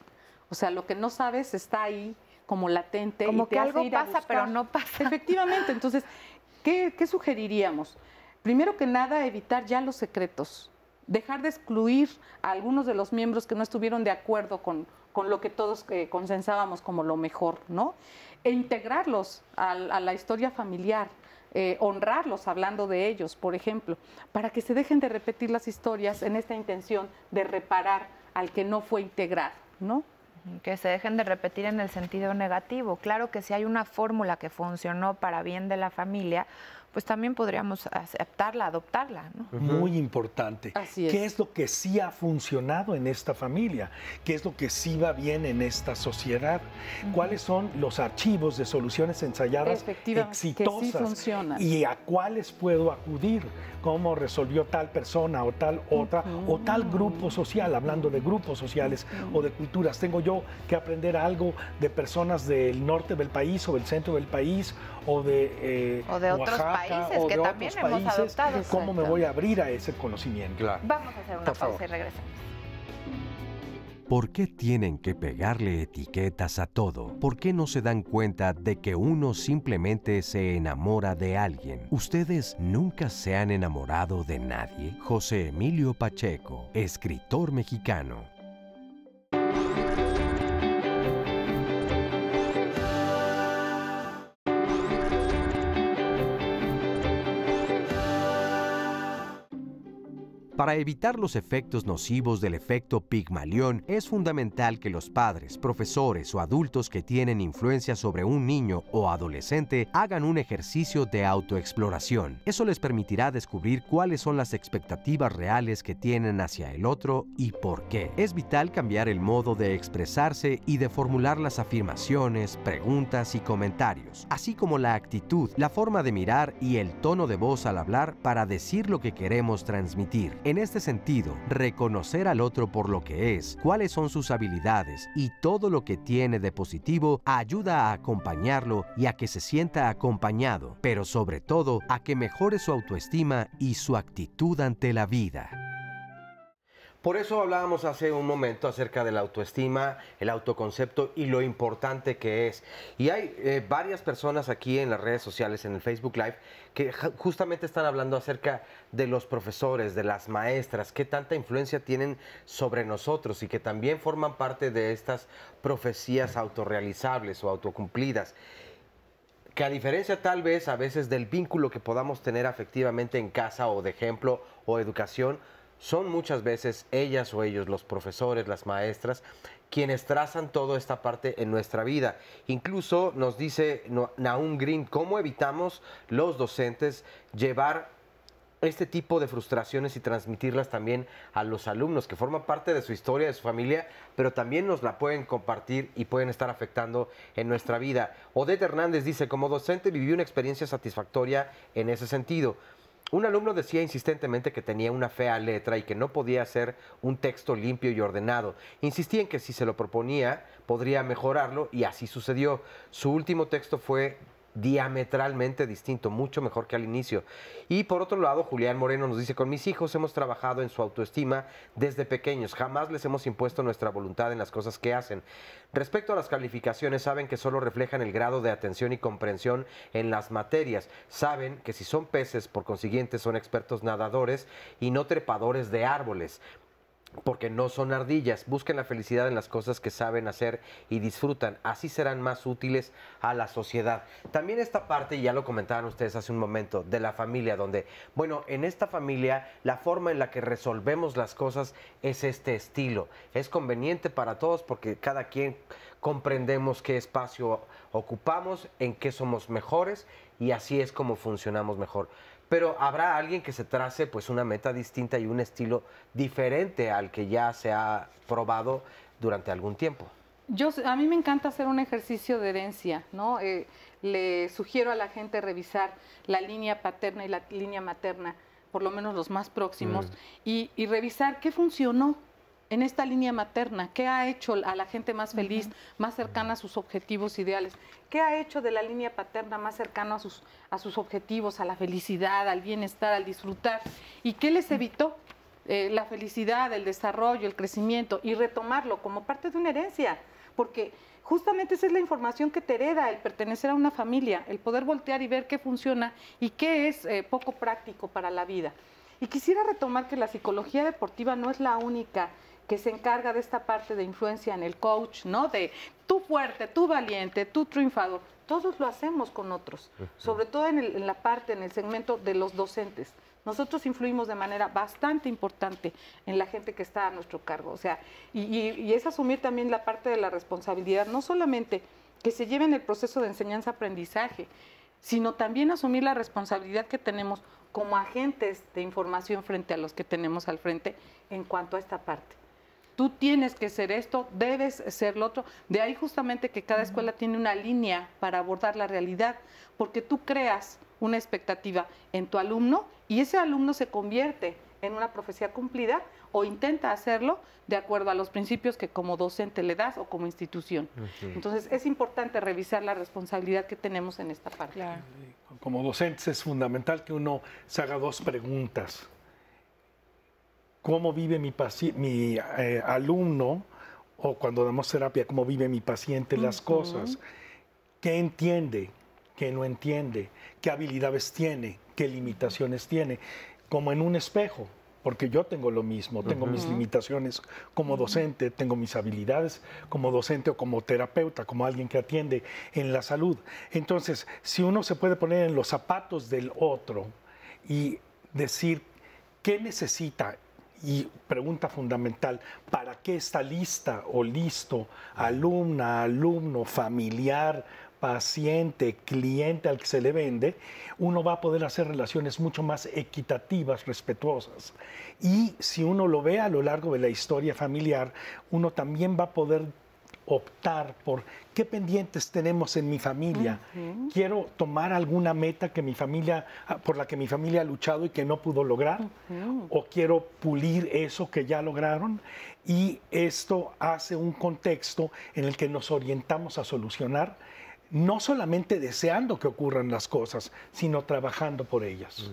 O sea, lo que no sabes está ahí como latente. Como y te que hace algo ir a pasa, buscar. pero no pasa. Efectivamente. Entonces, ¿qué sugeriríamos? Primero que nada, evitar ya los secretos. Dejar de excluir a algunos de los miembros que no estuvieron de acuerdo con lo que todos consensábamos como lo mejor, ¿no? E integrarlos a la historia familiar, honrarlos hablando de ellos, por ejemplo, para que se dejen de repetir las historias en esta intención de reparar al que no fue integrado, ¿no? Que se dejen de repetir en el sentido negativo. Claro que si hay una fórmula que funcionó para bien de la familia, pues también podríamos aceptarla, adoptarla, ¿no? Muy importante. Así es. ¿Qué es lo que sí ha funcionado en esta familia? ¿Qué es lo que sí va bien en esta sociedad? ¿Cuáles son los archivos de soluciones ensayadas exitosas? Que sí funcionan. ¿Y a cuáles puedo acudir? ¿Cómo resolvió tal persona o tal otra o tal grupo social? Hablando de grupos sociales o de culturas. ¿Tengo yo que aprender algo de personas del norte del país o del centro del país o de otros Oaxaca, países o que de también otros hemos países? adoptado? ¿Cómo me voy a abrir a ese conocimiento? Claro. Vamos a hacer una Por favor. pausa y regresamos. ¿Por qué tienen que pegarle etiquetas a todo? ¿Por qué no se dan cuenta de que uno simplemente se enamora de alguien? ¿Ustedes nunca se han enamorado de nadie? José Emilio Pacheco, escritor mexicano. Para evitar los efectos nocivos del efecto Pigmalión, es fundamental que los padres, profesores o adultos que tienen influencia sobre un niño o adolescente hagan un ejercicio de autoexploración. Eso les permitirá descubrir cuáles son las expectativas reales que tienen hacia el otro y por qué. Es vital cambiar el modo de expresarse y de formular las afirmaciones, preguntas y comentarios, así como la actitud, la forma de mirar y el tono de voz al hablar para decir lo que queremos transmitir. En este sentido, reconocer al otro por lo que es, cuáles son sus habilidades y todo lo que tiene de positivo ayuda a acompañarlo y a que se sienta acompañado, pero sobre todo a que mejore su autoestima y su actitud ante la vida. Por eso hablábamos hace un momento acerca de la autoestima, el autoconcepto y lo importante que es. Y hay varias personas aquí en las redes sociales, en el Facebook Live, que justamente están hablando acerca de los profesores, de las maestras, qué tanta influencia tienen sobre nosotros y que también forman parte de estas profecías autorrealizables o autocumplidas. Que a diferencia tal vez a veces del vínculo que podamos tener afectivamente en casa o de ejemplo o educación, son muchas veces ellas o ellos, los profesores, las maestras, quienes trazan toda esta parte en nuestra vida. Incluso nos dice Nahum Green, ¿cómo evitamos los docentes llevar este tipo de frustraciones y transmitirlas también a los alumnos, que forman parte de su historia, de su familia, pero también nos la pueden compartir y pueden estar afectando en nuestra vida? Odette Hernández dice, como docente viví una experiencia satisfactoria en ese sentido. Un alumno decía insistentemente que tenía una fea letra y que no podía hacer un texto limpio y ordenado. Insistía en que si se lo proponía, podría mejorarlo y así sucedió. Su último texto fue diametralmente distinto, mucho mejor que al inicio. Y por otro lado, Julián Moreno nos dice, con mis hijos hemos trabajado en su autoestima desde pequeños, jamás les hemos impuesto nuestra voluntad en las cosas que hacen. Respecto a las calificaciones, saben que solo reflejan el grado de atención y comprensión en las materias. Saben que si son peces, por consiguiente son expertos nadadores y no trepadores de árboles, porque no son ardillas. Busquen la felicidad en las cosas que saben hacer y disfrutan. Así serán más útiles a la sociedad. También esta parte, ya lo comentaban ustedes hace un momento, de la familia, donde, bueno, en esta familia la forma en la que resolvemos las cosas es este estilo. Es conveniente para todos porque cada quien comprendemos qué espacio ocupamos, en qué somos mejores y así es como funcionamos mejor. Pero habrá alguien que se trace pues una meta distinta y un estilo diferente al que ya se ha probado durante algún tiempo. A mí me encanta hacer un ejercicio de herencia, ¿no? Le sugiero a la gente revisar la línea paterna y la línea materna, por lo menos los más próximos, y revisar qué funcionó en esta línea materna, qué ha hecho a la gente más feliz, más cercana a sus objetivos ideales, qué ha hecho de la línea paterna más cercano a sus objetivos, a la felicidad, al bienestar, al disfrutar, y qué les evitó la felicidad, el desarrollo, el crecimiento, y retomarlo como parte de una herencia, porque justamente esa es la información que te hereda el pertenecer a una familia, el poder voltear y ver qué funciona y qué es poco práctico para la vida. Y quisiera retomar que la psicología deportiva no es la única que se encarga de esta parte de influencia en el coach, ¿no? De tú fuerte, tú valiente, tú triunfador. Todos lo hacemos con otros, sobre todo en la parte, en el segmento de los docentes. Nosotros influimos de manera bastante importante en la gente que está a nuestro cargo. O sea, y es asumir también la parte de la responsabilidad, no solamente que se lleve en el proceso de enseñanza-aprendizaje, sino también asumir la responsabilidad que tenemos como agentes de información frente a los que tenemos al frente en cuanto a esta parte. Tú tienes que ser esto, debes ser lo otro. De ahí justamente que cada escuela tiene una línea para abordar la realidad, porque tú creas una expectativa en tu alumno y ese alumno se convierte en una profecía cumplida o intenta hacerlo de acuerdo a los principios que como docente le das o como institución. Entonces es importante revisar la responsabilidad que tenemos en esta parte. Claro. Como docentes es fundamental que uno se haga dos preguntas. ¿Cómo vive mi alumno? O cuando damos terapia, ¿cómo vive mi paciente las cosas? ¿Qué entiende? ¿Qué no entiende? ¿Qué habilidades tiene? ¿Qué limitaciones tiene? Como en un espejo, porque yo tengo lo mismo, tengo mis limitaciones como docente, tengo mis habilidades como docente o como terapeuta, como alguien que atiende en la salud. Entonces, si uno se puede poner en los zapatos del otro y decir qué necesita, Y pregunta fundamental, ¿para qué está lista o listo alumna, alumno, familiar, paciente, cliente al que se le vende? Uno va a poder hacer relaciones mucho más equitativas, respetuosas. Y si uno lo ve a lo largo de la historia familiar, uno también va a poder optar por qué pendientes tenemos en mi familia. Quiero tomar alguna meta que por la que mi familia ha luchado y que no pudo lograr, o quiero pulir eso que ya lograron, y esto hace un contexto en el que nos orientamos a solucionar, no solamente deseando que ocurran las cosas, sino trabajando por ellas.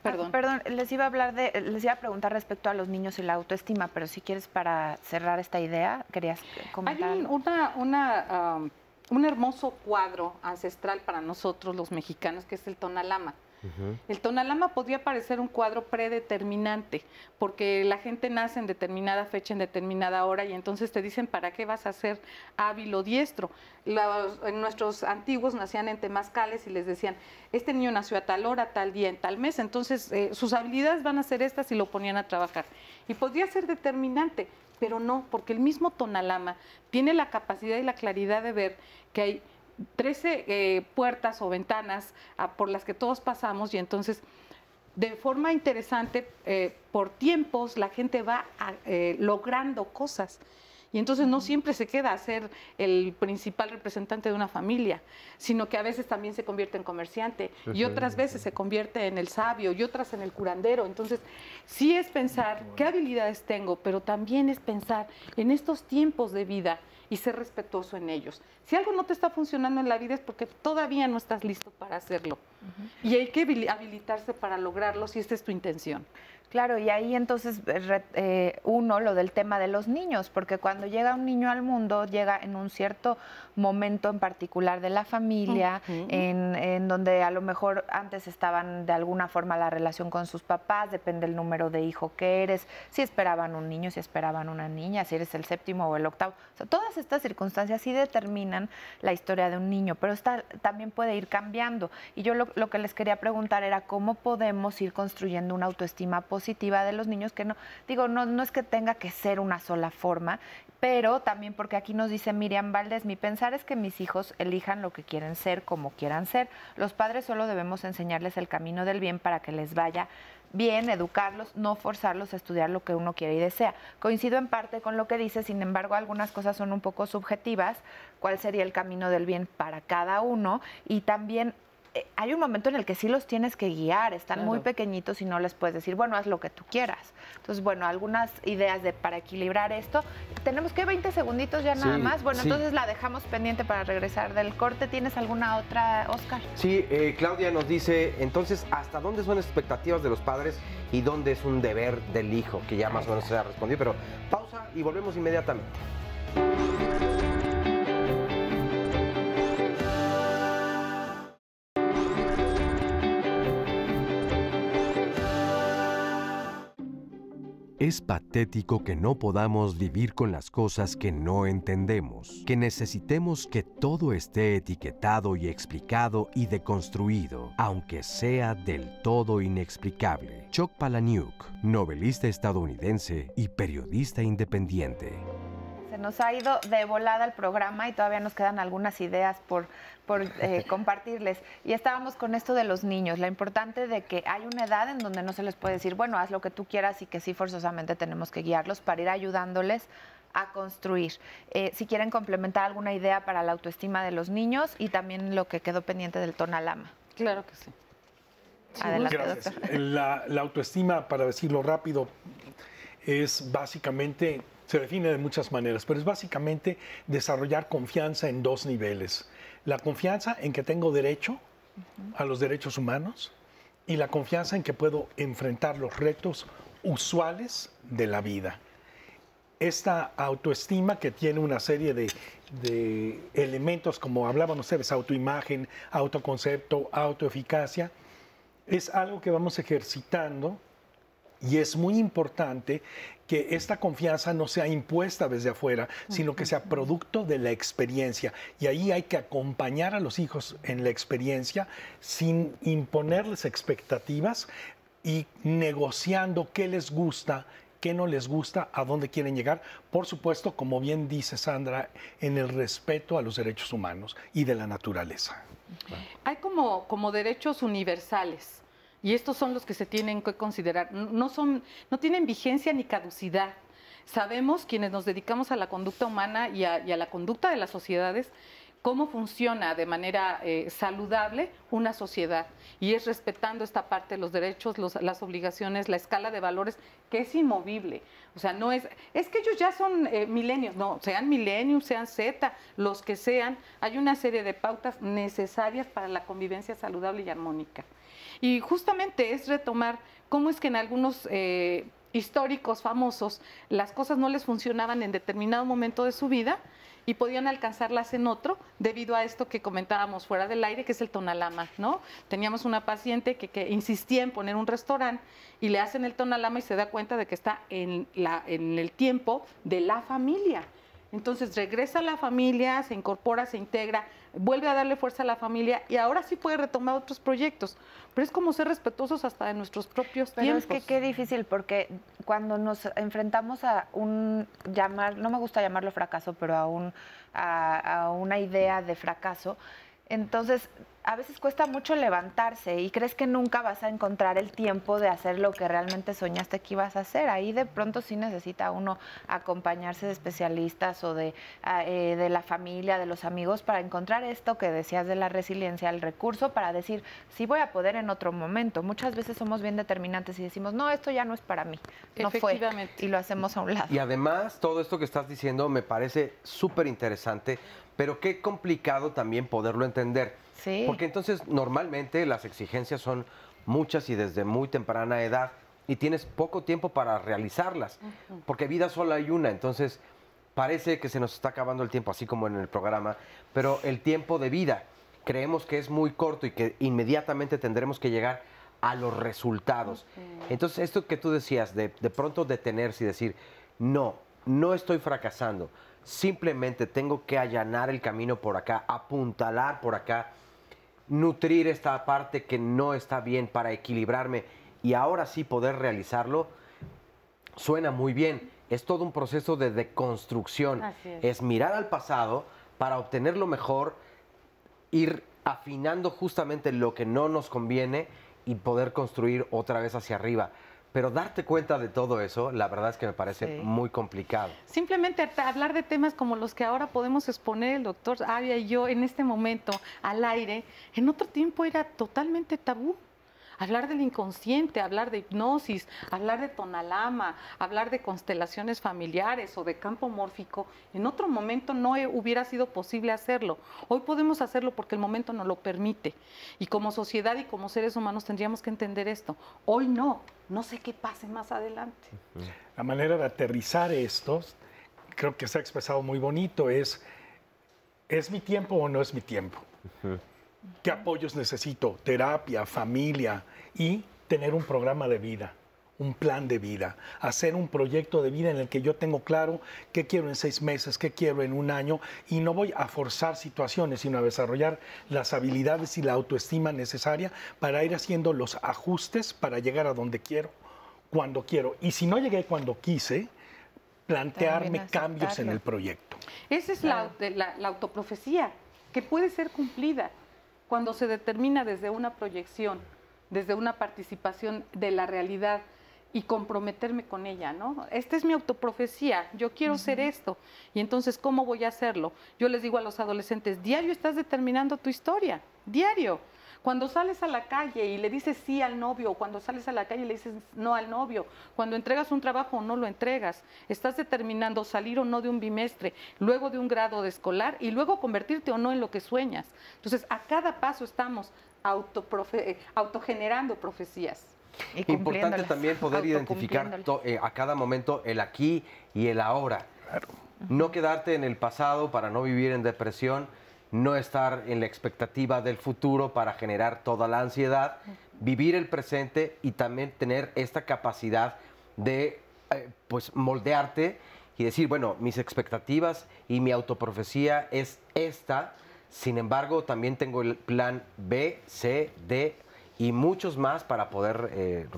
Perdón, les iba a preguntar respecto a los niños y la autoestima, pero si quieres, para cerrar esta idea, querías comentar. Hay un hermoso cuadro ancestral para nosotros los mexicanos, que es el Tonalama. El Tonalama podría parecer un cuadro predeterminante, porque la gente nace en determinada fecha, en determinada hora, y entonces te dicen para qué vas a ser hábil o diestro. Nuestros antiguos nacían en temazcales y les decían, este niño nació a tal hora, tal día, en tal mes, entonces sus habilidades van a ser estas, y lo ponían a trabajar. Y podría ser determinante, pero no, porque el mismo Tonalama tiene la capacidad y la claridad de ver que hay 13 puertas o ventanas por las que todos pasamos, y entonces de forma interesante, por tiempos, la gente va logrando cosas. Y entonces no siempre se queda a ser el principal representante de una familia, sino que a veces también se convierte en comerciante, y otras veces se convierte en el sabio, y otras en el curandero. Entonces, sí es pensar qué habilidades tengo, pero también es pensar en estos tiempos de vida y ser respetuoso en ellos. Si algo no te está funcionando en la vida es porque todavía no estás listo para hacerlo. Y hay que habilitarse para lograrlo si esta es tu intención. Claro, y ahí entonces lo del tema de los niños, porque cuando llega un niño al mundo, llega en un cierto momento en particular de la familia, en donde a lo mejor antes estaban de alguna forma la relación con sus papás, depende del número de hijo que eres, si esperaban un niño, si esperaban una niña, si eres el séptimo o el octavo. O sea, todas estas circunstancias sí determinan la historia de un niño, pero esta también puede ir cambiando. Y yo lo que les quería preguntar era cómo podemos ir construyendo una autoestima positiva de los niños, que no es que tenga que ser una sola forma, pero también porque aquí nos dice Miriam Valdés, mi pensar es que mis hijos elijan lo que quieren ser, como quieran ser. Los padres solo debemos enseñarles el camino del bien para que les vaya bien, educarlos, no forzarlos a estudiar lo que uno quiere y desea. Coincido en parte con lo que dice, sin embargo, algunas cosas son un poco subjetivas. ¿Cuál sería el camino del bien para cada uno? Y también hay un momento en el que sí los tienes que guiar, están muy pequeñitos y no les puedes decir, bueno, haz lo que tú quieras. Entonces, bueno, algunas ideas para equilibrar esto. Tenemos que 20 segunditos ya nada más. Bueno, entonces la dejamos pendiente para regresar del corte. ¿Tienes alguna otra, Oscar? Sí, Claudia nos dice, entonces, ¿hasta dónde son expectativas de los padres y dónde es un deber del hijo? Que ya más o menos se ha respondido, pero pausa y volvemos inmediatamente. Es patético que no podamos vivir con las cosas que no entendemos, que necesitemos que todo esté etiquetado y explicado y deconstruido, aunque sea del todo inexplicable. Chuck Palahniuk, novelista estadounidense y periodista independiente. Se nos ha ido de volada el programa y todavía nos quedan algunas ideas por compartirles. Y estábamos con esto de los niños, la importante de que hay una edad en donde no se les puede decir, bueno, haz lo que tú quieras, y que sí forzosamente tenemos que guiarlos para ir ayudándoles a construir. Si quieren complementar alguna idea para la autoestima de los niños y también lo que quedó pendiente del Tonalama. Claro que sí. Adelante, gracias. doctor. La autoestima, para decirlo rápido, es básicamente, se define de muchas maneras, pero es básicamente desarrollar confianza en dos niveles. La confianza en que tengo derecho a los derechos humanos y la confianza en que puedo enfrentar los retos usuales de la vida. Esta autoestima, que tiene una serie de elementos, como hablábamos ustedes, autoimagen, autoconcepto, autoeficacia, es algo que vamos ejercitando. Y es muy importante que esta confianza no sea impuesta desde afuera, sino que sea producto de la experiencia. Y ahí hay que acompañar a los hijos en la experiencia sin imponerles expectativas, y negociando qué les gusta, qué no les gusta, a dónde quieren llegar. Por supuesto, como bien dice Sandra, en el respeto a los derechos humanos y de la naturaleza. Hay como derechos universales y estos son los que se tienen que considerar. No tienen vigencia ni caducidad. Sabemos, quienes nos dedicamos a la conducta humana y a la conducta de las sociedades, cómo funciona de manera saludable una sociedad. Y es respetando esta parte de los derechos, las obligaciones, la escala de valores, que es inmovible. O sea, no es que ellos ya son milenios, no, sean millennials, sean Z, los que sean, hay una serie de pautas necesarias para la convivencia saludable y armónica. Y justamente es retomar cómo es que en algunos históricos famosos las cosas no les funcionaban en determinado momento de su vida y podían alcanzarlas en otro, debido a esto que comentábamos fuera del aire, que es el tonalama, ¿no? Teníamos una paciente que insistía en poner un restaurante y le hacen el tonalama y se da cuenta de que está en el tiempo de la familia. Entonces regresa a la familia, se incorpora, se integra, vuelve a darle fuerza a la familia y ahora sí puede retomar otros proyectos. Pero es como ser respetuosos hasta de nuestros propios tiempos. Pero es que qué difícil, porque cuando nos enfrentamos a no me gusta llamarlo fracaso, pero a una idea de fracaso, entonces a veces cuesta mucho levantarse y crees que nunca vas a encontrar el tiempo de hacer lo que realmente soñaste que ibas a hacer. Ahí de pronto sí necesita uno acompañarse de especialistas o de la familia, de los amigos, para encontrar esto que decías de la resiliencia, el recurso para decir, sí voy a poder en otro momento. Muchas veces somos bien determinantes y decimos, no, esto ya no es para mí, no fue, y lo hacemos a un lado. Y además, todo esto que estás diciendo me parece súper interesante, pero qué complicado también poderlo entender. Sí. Porque entonces normalmente las exigencias son muchas y desde muy temprana edad y tienes poco tiempo para realizarlas, porque vida solo hay una, entonces parece que se nos está acabando el tiempo, así como en el programa, pero el tiempo de vida creemos que es muy corto y que inmediatamente tendremos que llegar a los resultados. Entonces esto que tú decías, de pronto detenerse y decir, no estoy fracasando, simplemente tengo que allanar el camino por acá, apuntalar por acá, nutrir esta parte que no está bien para equilibrarme y ahora sí poder realizarlo, suena muy bien. Es todo un proceso de deconstrucción. Es mirar al pasado para obtener lo mejor, ir afinando justamente lo que no nos conviene y poder construir otra vez hacia arriba. Pero darte cuenta de todo eso, la verdad es que me parece muy complicado. Simplemente hablar de temas como los que ahora podemos exponer el doctor Avia y yo en este momento al aire, en otro tiempo era totalmente tabú. Hablar del inconsciente, hablar de hipnosis, hablar de tonalama, hablar de constelaciones familiares o de campo mórfico, en otro momento no hubiera sido posible hacerlo. Hoy podemos hacerlo porque el momento nos lo permite. Y como sociedad y como seres humanos tendríamos que entender esto. Hoy no sé qué pase más adelante. La manera de aterrizar esto, creo que se ha expresado muy bonito, ¿es mi tiempo o no es mi tiempo? ¿Qué apoyos necesito? Terapia, familia y tener un programa de vida, un plan de vida, hacer un proyecto de vida en el que yo tengo claro qué quiero en 6 meses, qué quiero en 1 año y no voy a forzar situaciones, sino a desarrollar las habilidades y la autoestima necesaria para ir haciendo los ajustes para llegar a donde quiero, cuando quiero. Y si no llegué cuando quise, plantearme cambios en el proyecto. Esa es la autoprofecía, que puede ser cumplida cuando se determina desde una proyección, desde una participación de la realidad y comprometerme con ella, ¿no? Esta es mi autoprofecía, yo quiero ser esto. Y entonces, ¿cómo voy a hacerlo? Yo les digo a los adolescentes, diario estás determinando tu historia, diario. Cuando sales a la calle y le dices sí al novio, o cuando sales a la calle y le dices no al novio, cuando entregas un trabajo o no lo entregas, estás determinando salir o no de un bimestre, luego de un grado de escolar y luego convertirte o no en lo que sueñas. Entonces, a cada paso estamos autogenerando profecías. Importante también poder identificar a cada momento el aquí y el ahora. Claro. No quedarte en el pasado para no vivir en depresión, no estar en la expectativa del futuro para generar toda la ansiedad, vivir el presente y también tener esta capacidad de pues moldearte y decir, bueno, mis expectativas y mi autoprofecía es esta, sin embargo, también tengo el plan B, C, D y muchos más para poder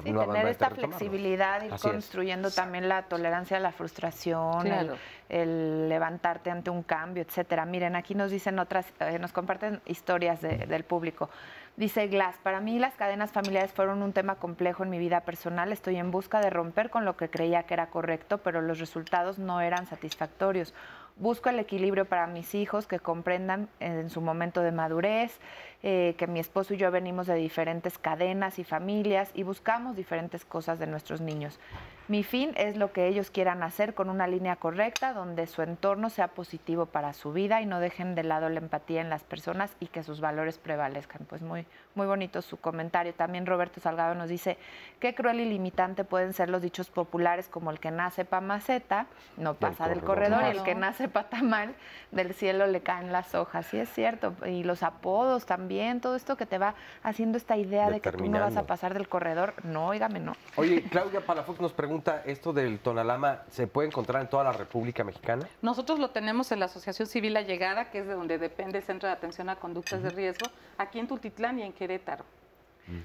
Sí, nuevamente tener esta retomarlo. flexibilidad, ir Así es. construyendo también la tolerancia a la frustración, Claro. el levantarte ante un cambio, etcétera. Miren, aquí nos dicen otras, nos comparten historias del público. Dice Glass, para mí las cadenas familiares fueron un tema complejo en mi vida personal. Estoy en busca de romper con lo que creía que era correcto, pero los resultados no eran satisfactorios. Busco el equilibrio para mis hijos, que comprendan en su momento de madurez, que mi esposo y yo venimos de diferentes cadenas y familias y buscamos diferentes cosas de nuestros niños. Mi fin es lo que ellos quieran hacer con una línea correcta, donde su entorno sea positivo para su vida y no dejen de lado la empatía en las personas y que sus valores prevalezcan. Pues muy bonito su comentario. También Roberto Salgado nos dice, qué cruel y limitante pueden ser los dichos populares como el que nace pa' maceta, no pasa del corredor, y el que nace pa' tamal, del cielo le caen las hojas. Sí, es cierto. Y los apodos también, todo esto que te va haciendo esta idea de que tú no vas a pasar del corredor. No, óigame, no. Oye, Claudia Palafox nos pregunta, ¿esto del Tonalama se puede encontrar en toda la República Mexicana? Nosotros lo tenemos en la Asociación Civil La Llegada, que es de donde depende el Centro de Atención a Conductas de Riesgo, aquí en Tultitlán y en Querétaro.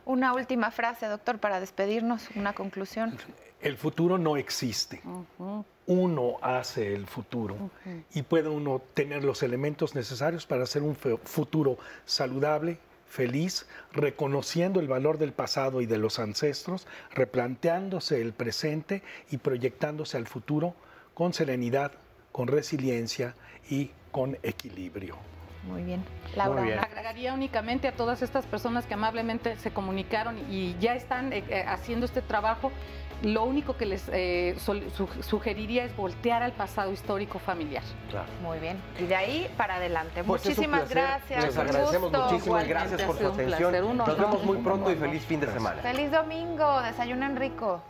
Una última frase, doctor, para despedirnos, una conclusión. El futuro no existe. Uno hace el futuro y puede uno tener los elementos necesarios para hacer un futuro saludable, feliz, reconociendo el valor del pasado y de los ancestros, replanteándose el presente y proyectándose al futuro con serenidad, con resiliencia y con equilibrio. Muy bien. Laura. Muy bien. Agregaría únicamente a todas estas personas que amablemente se comunicaron y ya están haciendo este trabajo, lo único que les sugeriría es voltear al pasado histórico familiar. Claro. Muy bien. Y de ahí para adelante. Pues es un Muchísimas placer. gracias. Les un agradecemos gusto. muchísimas Igualmente, gracias por ha su sido un atención. placer, un Nos honor. vemos muy pronto y feliz fin de semana. Feliz domingo. Desayunen rico.